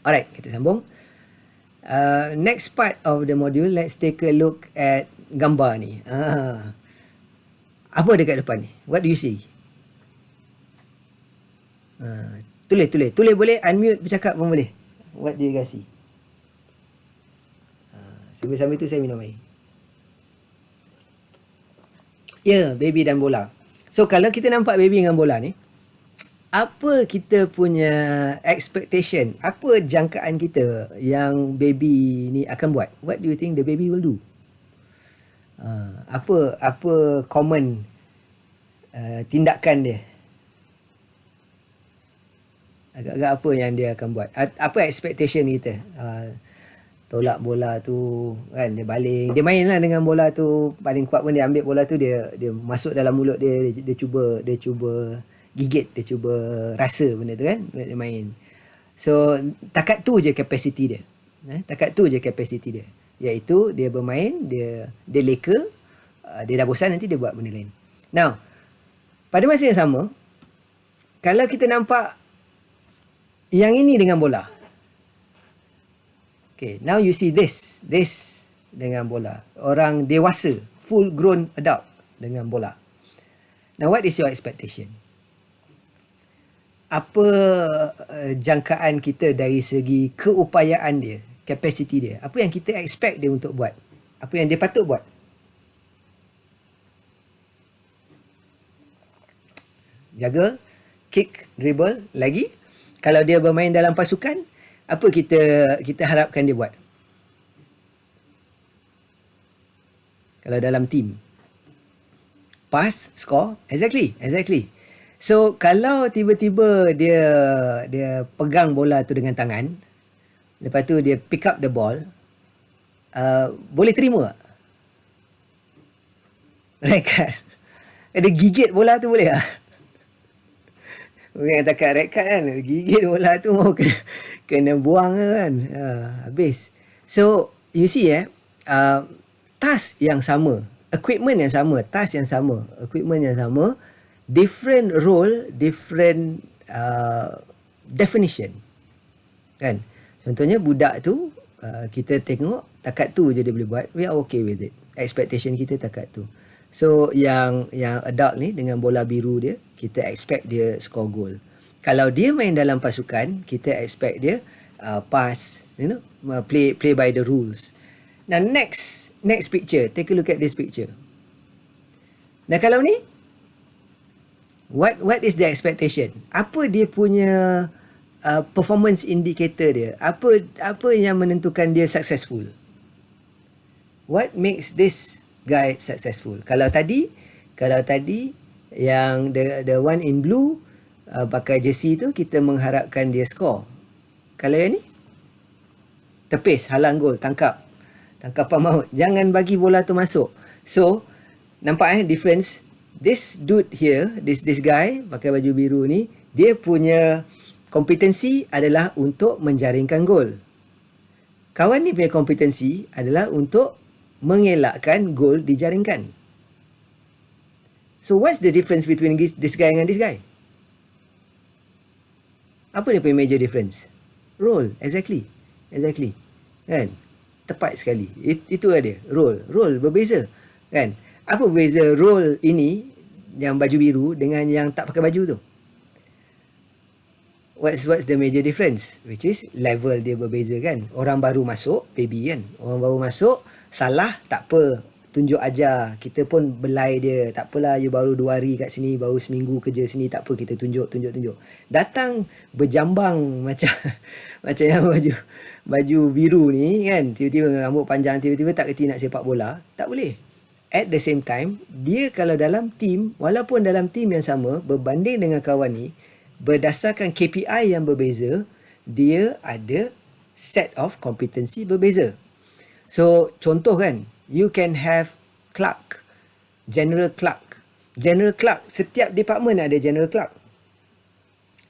Alright, kita sambung. Next part of the module, let's take a look at gambar ni. Apa dekat depan ni? What do you see? Tulis boleh, unmute bercakap pun boleh. What do you guys see? Sambil-sambil tu saya minum air. Baby dan bola. So kalau kita nampak baby dengan bola ni, apa kita punya expectation, apa jangkaan kita yang baby ni akan buat? What do you think the baby will do? Apa common tindakan dia? Agak-agak apa yang dia akan buat? Apa expectation kita? Tolak bola tu kan, dia baling, dia main lah dengan bola tu, paling kuat pun dia ambil bola tu, dia masuk dalam mulut dia cuba gigit, dia cuba rasa benda tu kan, dia main. So takat tu je kapasiti dia, takat tu je kapasiti dia, iaitu dia bermain, dia leka, dia dah bosan nanti dia buat benda lain. Now pada masa yang sama, kalau kita nampak yang ini dengan bola, okay, now you see this dengan bola. Orang dewasa, full grown adult dengan bola. Now what is your expectation? Apa jangkaan kita dari segi keupayaan dia, capacity dia? Apa yang kita expect dia untuk buat? Apa yang dia patut buat? Jaga, kick, dribble, lagi. Kalau dia bermain dalam pasukan, apa kita harapkan dia buat? Kalau dalam team, pass, score, exactly. So kalau tiba-tiba dia pegang bola tu dengan tangan, lepas tu dia pick up the ball, boleh terima tak? Rekat. Dia gigit bola tu boleh tak? Bukan takat rekat kan, gigit bola tu mau kena buang kan, habis. So you see task yang sama, equipment yang sama, task yang sama, equipment yang sama, different role, different definition kan. Contohnya budak tu, kita tengok takat tu je dia boleh buat, we are okay with it, expectation kita takat tu. So yang adult ni dengan bola biru dia, kita expect dia score goal. Kalau dia main dalam pasukan, kita expect dia pass, play by the rules. Now next picture, take a look at this picture. Nah kalau ni, what is the expectation? Apa dia punya performance indicator dia? Apa yang menentukan dia successful? What makes this guy successful? Kalau tadi yang the one in blue pakai jersey tu, kita mengharapkan dia score. Kalau yang ni, tepis, halang gol, tangkapan maut, jangan bagi bola tu masuk. So nampak difference. This dude here, this guy pakai baju biru ni, dia punya kompetensi adalah untuk menjaringkan gol. Kawan ni punya kompetensi adalah untuk mengelakkan gol dijaringkan. So what's the difference between this guy dengan this guy? Apa dia punya major difference? Role, exactly. Kan? Tepat sekali. Itulah dia, role berbeza. Kan? Apa beza role ini yang baju biru dengan yang tak pakai baju tu? What's the major difference? Which is level dia berbeza kan. Orang baru masuk, baby kan. Orang baru masuk, salah tak apa, tunjuk ajar. Kita pun belai dia, tak apalah you baru 2 hari kat sini, baru seminggu kerja sini, tak apa, kita tunjuk. Datang berjambang macam yang baju biru ni kan, tiba-tiba dengan rambut panjang, tiba-tiba tak kerti nak sepak bola, tak boleh. At the same time, dia kalau dalam team, walaupun dalam team yang sama, berbanding dengan kawan ni, berdasarkan KPI yang berbeza, dia ada set of kompetensi berbeza. So contoh kan, you can have clerk, general clerk. General clerk, setiap department ada general clerk,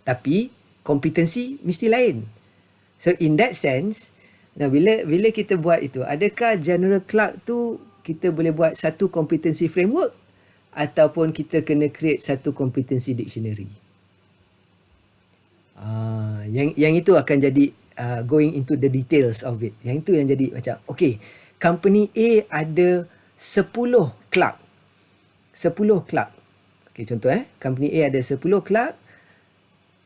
tapi kompetensi mesti lain. So in that sense, nah bila kita buat itu, adakah general clerk tu kita boleh buat satu kompetensi framework, ataupun kita kena create satu kompetensi dictionary? Yang itu akan jadi going into the details of it. Yang itu yang jadi macam, okay, company A ada 10 clerk. 10 clerk. Okay, contoh company A ada 10 clerk,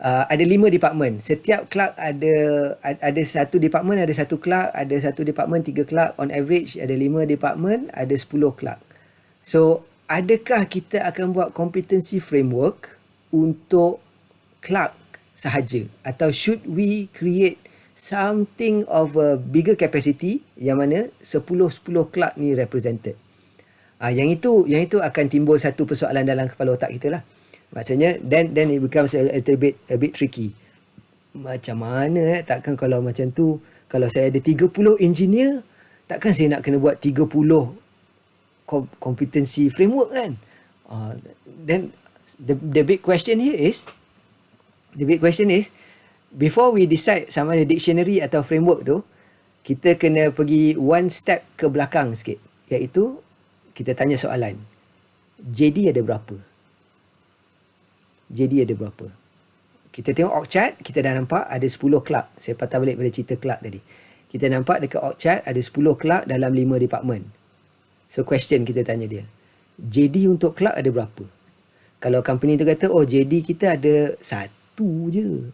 ada 5 department. Setiap clerk ada satu department, ada satu clerk, ada satu department 3 clerk. On average ada 5 department, ada 10 clerk. So, adakah kita akan buat competency framework untuk clerk sahaja, atau should we create something of a bigger capacity yang mana 10 clerk ni represented? Yang itu akan timbul satu persoalan dalam kepala otak kita lah. Maksudnya then it becomes a bit tricky. Macam mana takkan kalau macam tu, kalau saya ada 30 engineer, takkan saya nak kena buat 30 competency framework kan? Then the big question here is, before we decide sama ada dictionary atau framework tu, kita kena pergi one step ke belakang sikit, iaitu kita tanya soalan, JD ada berapa? Kita tengok org chart, kita dah nampak ada 10 clerk. Saya patah balik pada cerita clerk tadi. Kita nampak dekat org chart ada 10 clerk dalam 5 department. So question kita tanya dia, JD untuk clerk ada berapa? Kalau company tu kata, oh JD kita ada 1 je.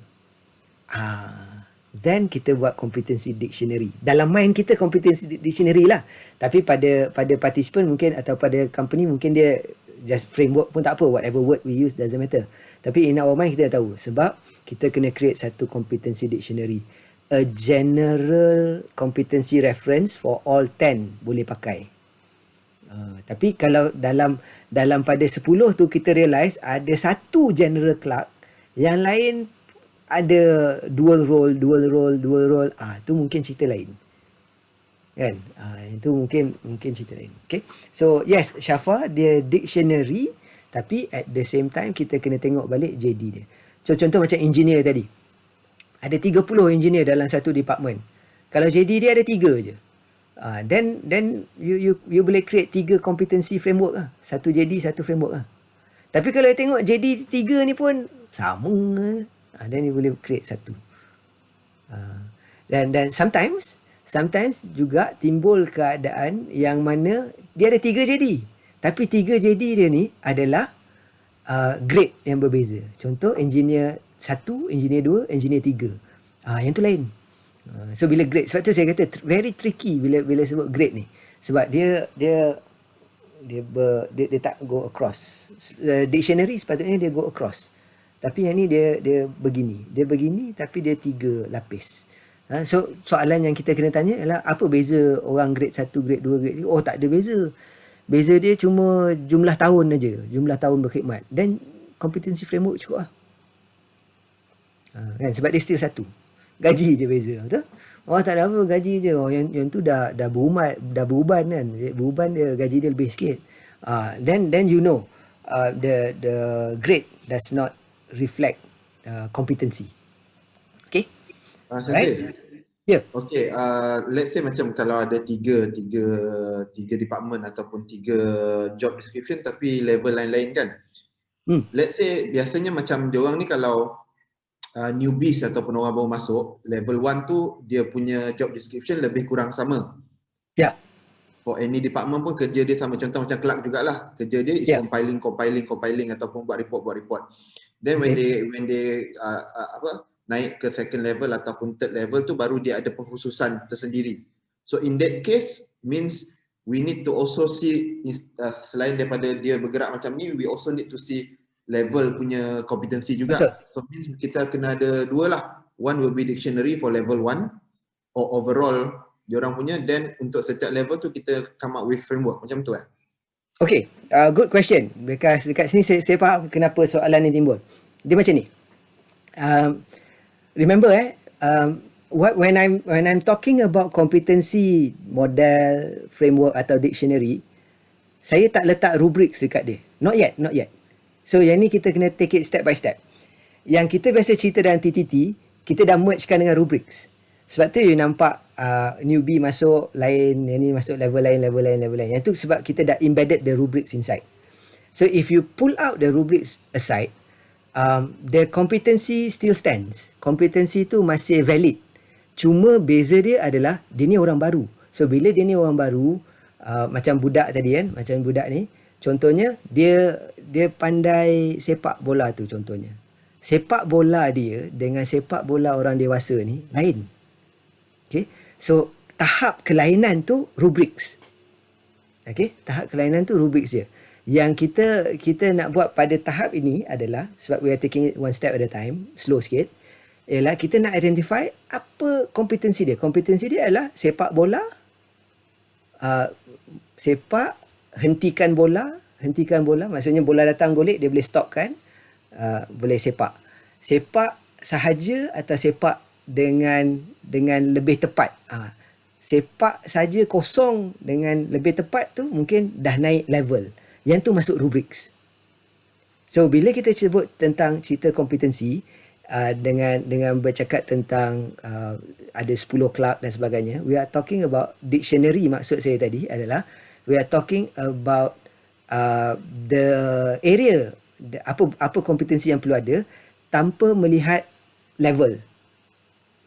Then kita buat competency dictionary. Dalam mind kita competency dictionary lah. Tapi pada participant mungkin, atau pada company mungkin dia just framework pun tak apa. Whatever word we use doesn't matter. Tapi in our mind kita dah tahu. Sebab kita kena create satu competency dictionary. A general competency reference for all 10 boleh pakai. Tapi kalau dalam pada 10 tu kita realise ada satu general clerk, yang lain ada dual role, tu mungkin cerita lain. Kan? Itu mungkin cerita lain. Okay? So yes, Syafa dia dictionary, tapi at the same time kita kena tengok balik JD dia. So contoh macam engineer tadi. Ada 30 engineer dalam satu department. Kalau JD dia ada 3 je. Then you boleh create 3 competency framework lah. Satu JD, satu framework lah. Tapi kalau tengok JD 3 ni pun sama, then you boleh create satu. Dan sometimes juga timbul keadaan yang mana dia ada 3 JD. Tapi 3 JD dia ni adalah grade yang berbeza. Contoh engineer 1, engineer 2, engineer 3. Yang tu lain. So bila grade, sebab tu saya kata very tricky bila sebut grade ni. Sebab dia tak go across. Dictionary sepatutnya dia go across. Tapi yang ni dia begini tapi dia 3 lapis. So soalan yang kita kena tanya ialah apa beza orang grade 1, grade 2, grade 3? Oh, tak ada beza. Beza dia cuma jumlah tahun aja, jumlah tahun berkhidmat. Dan competency framework cukup lah. Kan, sebab dia still satu. Gaji je beza, betul? Oh, tak ada apa, gaji je. Oh, yang tu dah beruban kan. Beruban dia gaji dia lebih sikit. Then you know the grade does not reflect competency. Okay? Sensei. Right? Yeah. Okay, let's say macam kalau ada tiga department ataupun 3 job description tapi level lain-lain kan. Let's say biasanya macam dia orang ni kalau newbies ataupun orang baru masuk, level 1 tu dia punya job description lebih kurang sama. Ya. Yeah. For any department pun kerja dia sama. Contoh macam clerk jugalah. Kerja dia is compiling ataupun buat report. Then when they naik ke second level ataupun third level tu baru dia ada pengkhususan tersendiri. So in that case means we need to also see selain daripada dia bergerak macam ni, we also need to see level punya competency juga. Betul. So means kita kena ada 2 lah. One will be dictionary for level 1 or overall diorang punya, then untuk setiap level tu kita come up with framework macam tu kan. Okay, good question. Because dekat sini saya faham kenapa soalan ni timbul. Dia macam ni. Remember when I'm talking about competency model, framework atau dictionary, saya tak letak rubrics dekat dia. Not yet. So yang ni kita kena take it step by step. Yang kita biasa cerita dalam TTT, kita dah mergekan dengan rubrics. Sebab tu you nampak newbie masuk lain, yang ni masuk level lain. Yang tu sebab kita dah embedded the rubrics inside. So if you pull out the rubrics aside, the competency still stands. Competency tu masih valid. Cuma beza dia adalah dia ni orang baru. So bila dia ni orang baru, macam budak tadi kan, macam budak ni, contohnya dia pandai sepak bola tu contohnya. Sepak bola dia dengan sepak bola orang dewasa ni lain. Okay. So tahap kelainan tu rubriks. Okay, tahap kelainan tu rubriks dia. Yang kita nak buat pada tahap ini adalah, sebab we are taking it one step at a time, slow sikit, ialah kita nak identify apa kompetensi dia. Kompetensi dia adalah sepak bola, hentikan bola, maksudnya bola datang golek, dia boleh stopkan, boleh sepak. Sepak sahaja atau sepak dengan lebih tepat. Sepak saja kosong dengan lebih tepat tu mungkin dah naik level. Yang tu masuk rubriks. So bila kita sebut tentang cerita kompetensi, dengan bercakap tentang ada 10 kelab dan sebagainya, we are talking about dictionary. Maksud saya tadi adalah we are talking about the area, apa kompetensi yang perlu ada tanpa melihat level.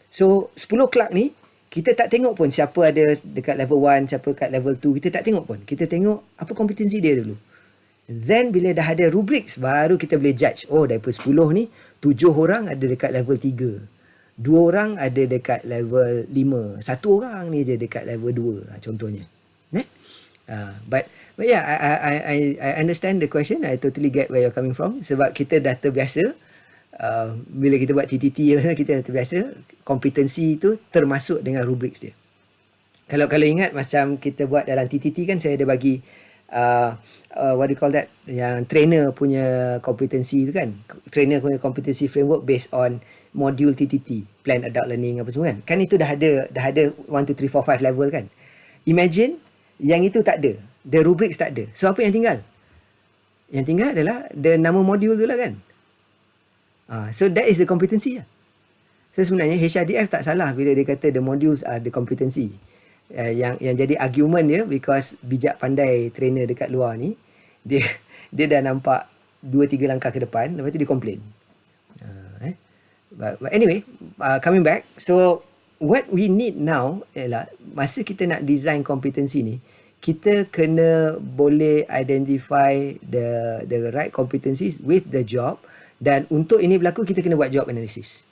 So 10 kelab ni kita tak tengok pun siapa ada dekat level 1, siapa kat level 2, kita tak tengok pun. Kita tengok apa kompetensi dia dulu. Then bila dah ada rubriks, baru kita boleh judge. Oh, daripada 10 ni 7 orang ada dekat level 3, 2 orang ada dekat level 5, 1 orang ni je dekat level 2, contohnya. But yeah, I understand the question. I totally get where you're coming from. Sebab kita dah terbiasa, bila kita buat TTT, kita dah terbiasa kompetensi itu termasuk dengan rubriks dia. Kalau ingat macam kita buat dalam TTT kan, saya ada bagi what do you call that, yang trainer punya kompetensi tu kan, trainer punya kompetensi framework based on module TTT, plan adult learning apa semua kan. Kan itu dah ada 1, 2, 3, 4, 5 level kan. Imagine yang itu tak ada, the rubrics tak ada. So apa yang tinggal? Yang tinggal adalah the nama modul tu lah kan. So that is the competency lah. So sebenarnya HRDF tak salah bila dia kata the modules are the competency. Yang jadi argument dia, because bijak pandai trainer dekat luar ni, dia dah nampak 2-3 langkah ke depan, lepas tu dia complain. But anyway, coming back, so what we need now ialah masa kita nak design kompetensi ni, kita kena boleh identify the right competencies with the job. Dan untuk ini berlaku, kita kena buat job analysis.